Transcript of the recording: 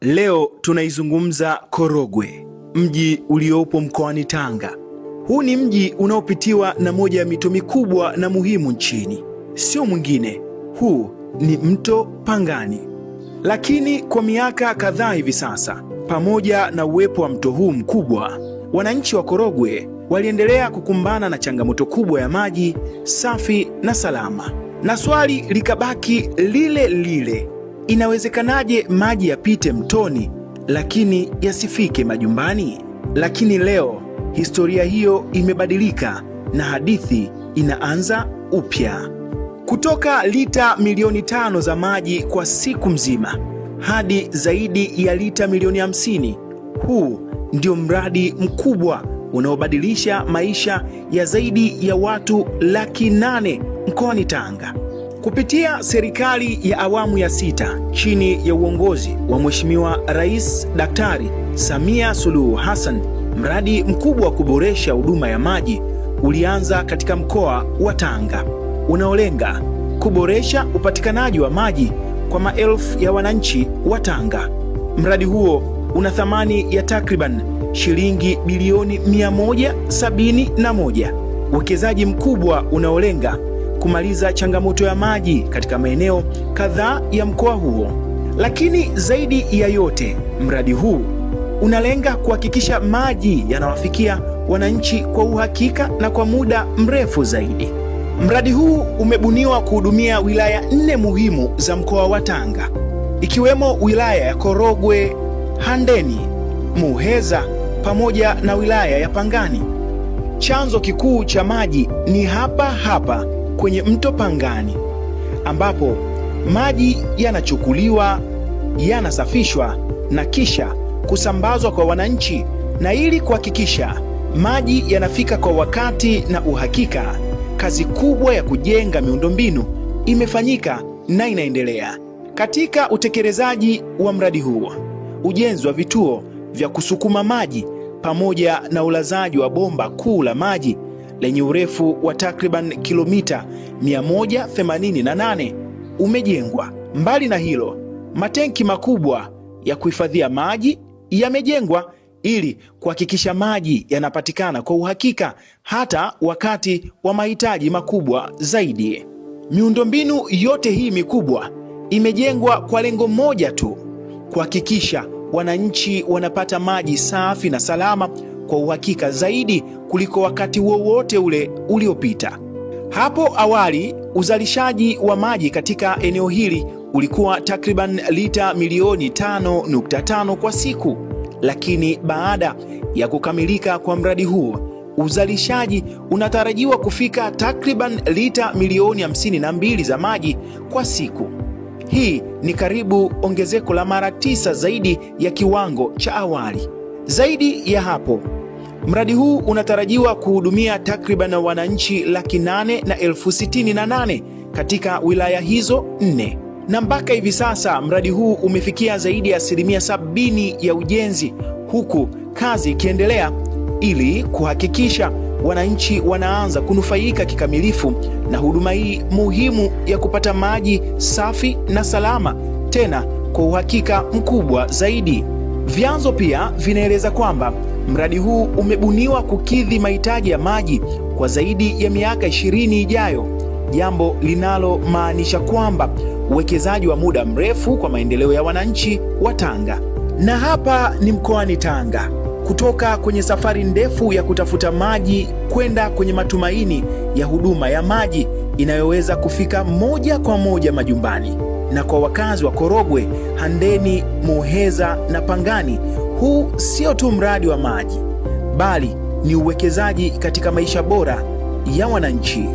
Leo tunaizungumza Korogwe, mji uliopo mkoani Tanga. Huu ni mji unaopitiwa na moja ya mito mikubwa na muhimu nchini. Sio mwingine, huu ni mto Pangani. Lakini kwa miaka kadhaa hivi sasa, pamoja na uwepo wa mto huu mkubwa, wananchi wa Korogwe waliendelea kukumbana na changamoto kubwa ya maji safi na salama. Na swali likabaki lile lile. Inawezekanaje maji yapite mtoni lakini yasifike majumbani? Lakini leo historia hiyo imebadilika na hadithi inaanza upya. Kutoka lita milioni 5 za maji kwa siku mzima hadi zaidi ya lita milioni 50. Huu ndio mradi mkubwa unaobadilisha maisha ya zaidi ya watu 800,000 mkoani Tanga. Kupitia serikali ya awamu ya 6 chini ya uongozi wa Mheshimiwa Rais Daktari Samia Suluhu Hassan, mradi mkubwa wa kuboresha huduma ya maji ulianza katika mkoa wa Tanga, unaolenga kuboresha upatikanaji wa maji kwa maelfu ya wananchi wa Tanga. Mradi huo una thamani ya takriban shilingi bilioni 171, uwekezaji mkubwa unaolenga kumaliza changamoto ya maji katika maeneo kadhaa ya mkoa huo. Lakini zaidi ya yote, mradi huu unalenga kuhakikisha maji yanawafikia wananchi kwa uhakika na kwa muda mrefu zaidi. Mradi huu umebuniwa kuhudumia wilaya 4 muhimu za mkoa wa Tanga, ikiwemo wilaya ya Korogwe, Handeni, Muheza pamoja na wilaya ya Pangani. Chanzo kikuu cha maji ni hapa kwenye mto Pangani, ambapo maji yanachukuliwa, yanasafishwa na kisha kusambazwa kwa wananchi. Na ili kuhakikisha maji yanafika kwa wakati na uhakika, kazi kubwa ya kujenga miundombinu imefanyika na inaendelea. Katika utekelezaji wa mradi huo, ujenzi wa vituo vya kusukuma maji pamoja na ulazaji wa bomba kuu la maji lenye urefu wa takriban kilomita 188 umejengwa. Mbali na hilo, matenki makubwa ya kuhifadhia maji yamejengwa ili kuhakikisha maji yanapatikana kwa uhakika hata wakati wa mahitaji makubwa zaidi. Miundombinu yote hii mikubwa imejengwa kwa lengo moja tu: kuhakikisha wananchi wanapata maji safi na salama kwa uhakika zaidi kuliko wakati wowote ule uliopita. Hapo awali, uzalishaji wa maji katika eneo hili ulikuwa takriban lita milioni 5.5 kwa siku, lakini baada ya kukamilika kwa mradi huo, uzalishaji unatarajiwa kufika takriban lita milioni 52 za maji kwa siku. Hii ni karibu ongezeko la mara 9 zaidi ya kiwango cha awali. Zaidi ya hapo, mradi huu unatarajiwa kuhudumia takriban wananchi 868,068 katika wilaya hizo 4. Na mpaka hivi sasa mradi huu umefikia zaidi ya 70% ya ujenzi, huku kazi ikiendelea ili kuhakikisha wananchi wanaanza kunufaika kikamilifu na huduma hii muhimu ya kupata maji safi na salama, tena kwa uhakika mkubwa zaidi. Vyanzo pia vinaeleza kwamba mradi huu umebuniwa kukidhi mahitaji ya maji kwa zaidi ya miaka 20 ijayo, jambo linalomaanisha kwamba uwekezaji wa muda mrefu kwa maendeleo ya wananchi wa Tanga. Na hapa ni mkoani Tanga. Kutoka kwenye safari ndefu ya kutafuta maji kwenda kwenye matumaini ya huduma ya maji inayoweza kufika moja kwa moja majumbani. Na kwa wakazi wa Korogwe, Handeni, Muheza na Pangani, huu sio tu mradi wa maji, bali ni uwekezaji katika maisha bora ya wananchi.